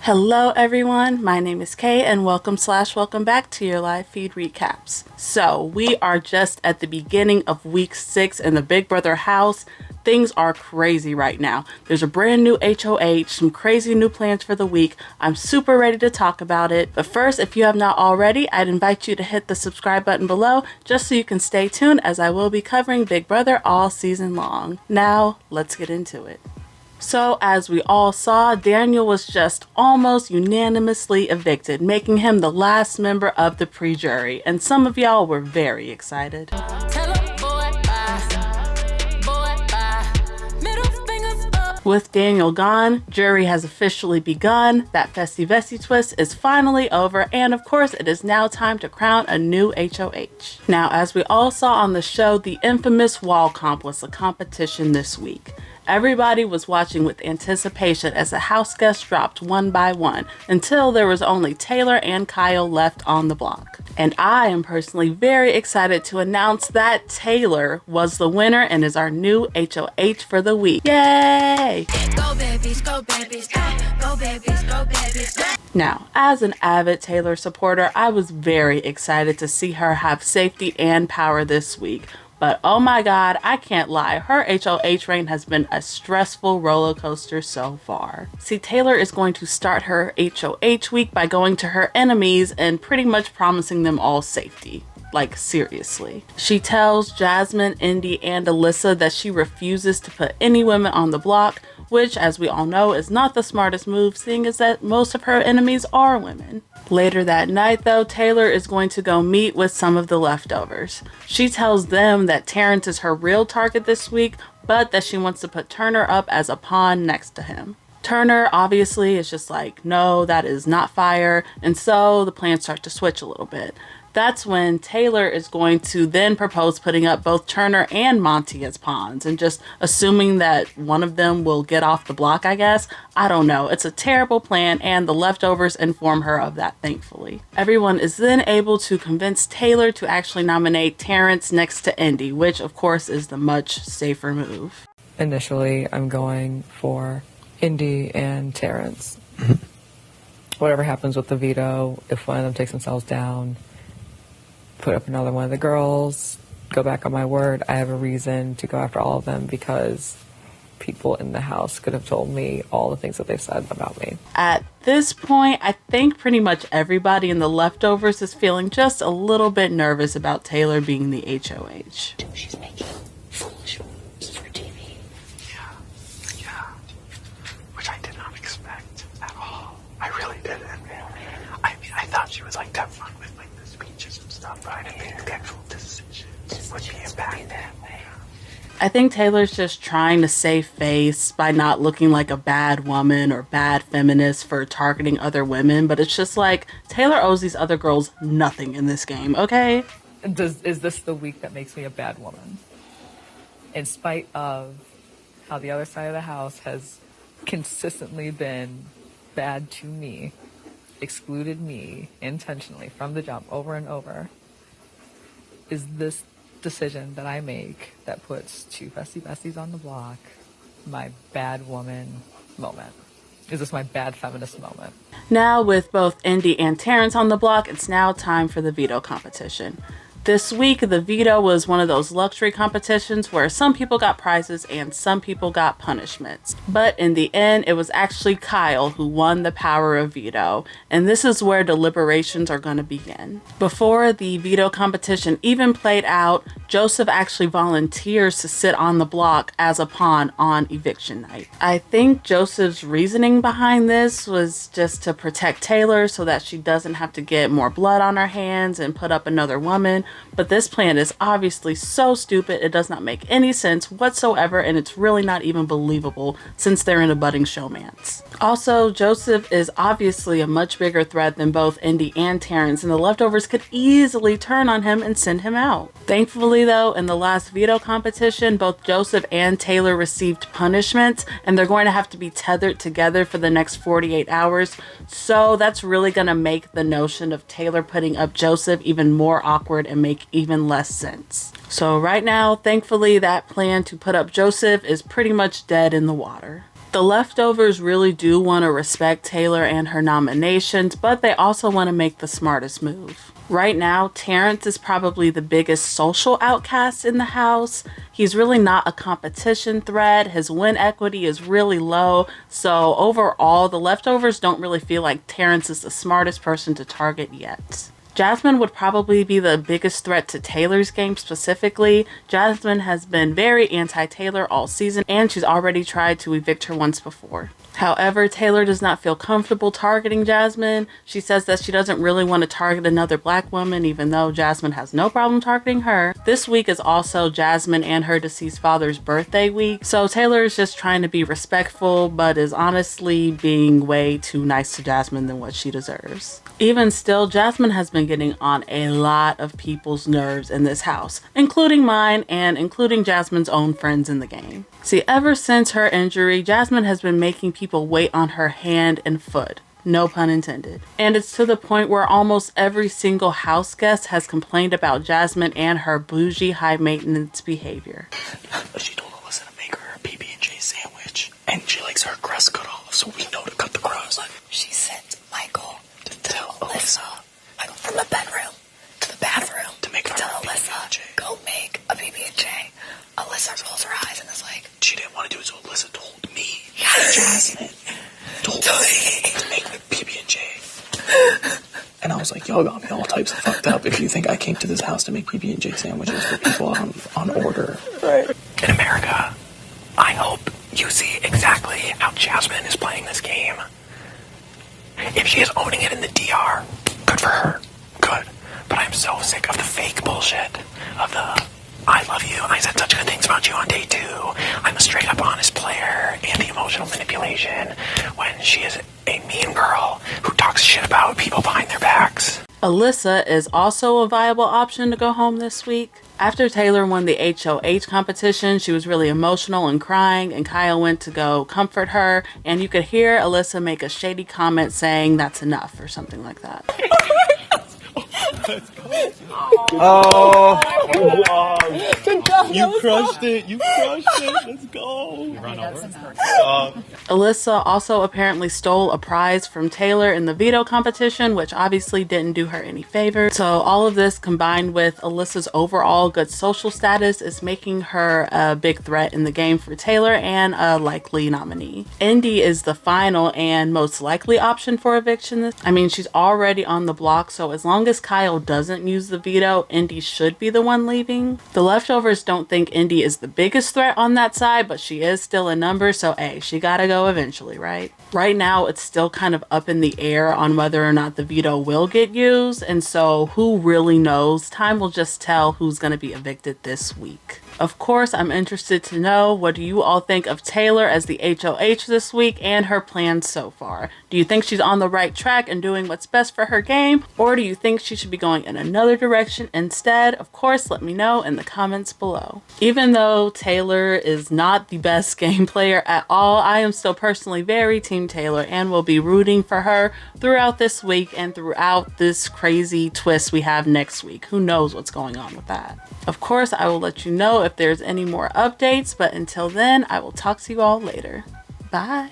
Hello everyone, my name is Kay and welcome back to your live feed recaps. So we are just at the beginning of week 6 in the Big Brother house. Things are crazy right now. There's a brand new HOH, some crazy new plans for the week. I'm super ready to talk about it. But first, if you have not already, I'd invite you to hit the subscribe button below just so you can stay tuned as I will be covering Big Brother all season long. Now, let's get into it. So as we all saw, Daniel was just almost unanimously evicted, making him the last member of the pre-jury, and some of y'all were very excited. With Daniel gone, jury has officially begun, that festy vesty twist is finally over, and of course it is now time to crown a new HOH. Now, as we all saw on the show, the infamous wall comp was the competition this week. Everybody was watching with anticipation as the house guests dropped one by one until there was only Taylor and Kyle left on the block. And I am personally very excited to announce that Taylor was the winner and is our new HOH for the week. Yay! Go babies, go babies, go babies, go babies. Now, as an avid Taylor supporter, I was very excited to see her have safety and power this week. But oh my god, I can't lie, her HOH reign has been a stressful roller coaster so far. See, Taylor is going to start her HOH week by going to her enemies and pretty much promising them all safety. Like, seriously. She tells Jasmine, Indy, and Alyssa that she refuses to put any women on the block, which, as we all know, is not the smartest move, seeing as that most of her enemies are women. Later that night, though, Taylor is going to go meet with some of the leftovers. She tells them that Terrance is her real target this week, but that she wants to put Turner up as a pawn next to him. Turner obviously is just like, no, that is not fire, and so the plans start to switch a little bit. That's when Taylor is going to then propose putting up both Turner and Monte as pawns and just assuming that one of them will get off the block, I guess. I don't know. It's a terrible plan and the leftovers inform her of that, thankfully. Everyone is then able to convince Taylor to actually nominate Terrance next to Indy, which of course is the much safer move. Initially, I'm going for Indy and Terrance. Whatever happens with the veto, if one of them takes themselves down, put up another one of the girls, go back on my word, I have a reason to go after all of them because people in the house could have told me all the things that they've said about me. At this point, I think pretty much everybody in the leftovers is feeling just a little bit nervous about Taylor being the HOH. She's making foolish moves for TV. Yeah. Which I did not expect at all. I really didn't. I mean, I thought she was like that fun with like the speeches and stuff, but I didn't think the actual decisions would be impacted that way. I think Taylor's just trying to save face by not looking like a bad woman or bad feminist for targeting other women, but it's just like, Taylor owes these other girls nothing in this game, okay? Is this the week that makes me a bad woman? In spite of how the other side of the house has consistently been bad to me, excluded me intentionally from the jump over and over, is this decision that I make that puts two festy besties on the block my bad woman moment? Is this my bad feminist moment? Now with both Indy and Terrance on the block, it's now time for the veto competition. This week, the veto was one of those luxury competitions where some people got prizes and some people got punishments. But in the end, it was actually Kyle who won the power of veto, and this is where deliberations are going to begin. Before the veto competition even played out, Joseph actually volunteers to sit on the block as a pawn on eviction night. I think Joseph's reasoning behind this was just to protect Taylor so that she doesn't have to get more blood on her hands and put up another woman. But this plan is obviously so stupid, it does not make any sense whatsoever, and it's really not even believable since they're in a budding showmance. Also, Joseph is obviously a much bigger threat than both Indy and Terrance, and the leftovers could easily turn on him and send him out. Thankfully though, in the last veto competition, both Joseph and Taylor received punishments, and they're going to have to be tethered together for the next 48 hours, so that's really going to make the notion of Taylor putting up Joseph even more awkward and make even less sense. So right now, thankfully, that plan to put up Joseph is pretty much dead in the water. The leftovers really do want to respect Taylor and her nominations, but they also want to make the smartest move. Right now, Terrance is probably the biggest social outcast in the house. He's really not a competition threat. His win equity is really low. So overall, the leftovers don't really feel like Terrance is the smartest person to target yet. Jasmine would probably be the biggest threat to Taylor's game specifically. Jasmine has been very anti-Taylor all season, and she's already tried to evict her once before. However, Taylor does not feel comfortable targeting Jasmine. She says that she doesn't really want to target another black woman, even though Jasmine has no problem targeting her. This week is also Jasmine and her deceased father's birthday week, so Taylor is just trying to be respectful, but is honestly being way too nice to Jasmine than what she deserves. Even still, Jasmine has been getting on a lot of people's nerves in this house, including mine and including Jasmine's own friends in the game. See, ever since her injury, Jasmine has been making people wait on her hand and foot. No pun intended. And it's to the point where almost every single house guest has complained about Jasmine and her bougie, high-maintenance behavior. She told Alyssa to make her a PB&J sandwich, and she likes her crust cut off, so we know to cut the crust. She sent Michael to tell Alyssa, from the bedroom to the bathroom, to make her tell a Alyssa, PB&J. go make a PB&J. Alyssa rolls her eyes and is like, she didn't want to do it, so Alyssa told me. Jasmine told me to make the PB&J. And I was like, y'all got me all types of fucked up if you think I came to this house to make PB&J sandwiches for people on order. Right. In America, I hope you see exactly how Jasmine is playing this game. If she is owning it in the DR, good for her. Good. But I'm so sick of the fake bullshit. Of the, I love you, I said such good things about you on day 2. I'm a straight up honest player. And the emotional manipulation when she is a mean girl who talks shit about people behind their backs. Alyssa is also a viable option to go home this week. After Taylor won the HOH competition, she was really emotional and crying, and Kyle went to go comfort her, and you could hear Alyssa make a shady comment saying that's enough or something like that. Oh, good job. You crushed it. You crushed it. Let's go. Alyssa also apparently stole a prize from Taylor in the veto competition, which obviously didn't do her any favor. So all of this combined with Alyssa's overall good social status is making her a big threat in the game for Taylor and a likely nominee. Indy is the final and most likely option for eviction. I mean, she's already on the block, so as long as Kyle doesn't use the veto, Indy should be the one leaving. The leftovers don't think Indy is the biggest threat on that side, but she is still a number, so hey, she gotta go eventually, right? Right now, it's still kind of up in the air on whether or not the veto will get used, and so who really knows? Time will just tell who's gonna be evicted this week. Of course, I'm interested to know, what do you all think of Taylor as the HOH this week and her plans so far? Do you think she's on the right track and doing what's best for her game? Or do you think she should be going in another direction instead? Of course, let me know in the comments below. Even though Taylor is not the best game player at all, I am still personally very Team Taylor and will be rooting for her throughout this week and throughout this crazy twist we have next week. Who knows what's going on with that? Of course, I will let you know if there's any more updates, but until then, I will talk to you all later. Bye.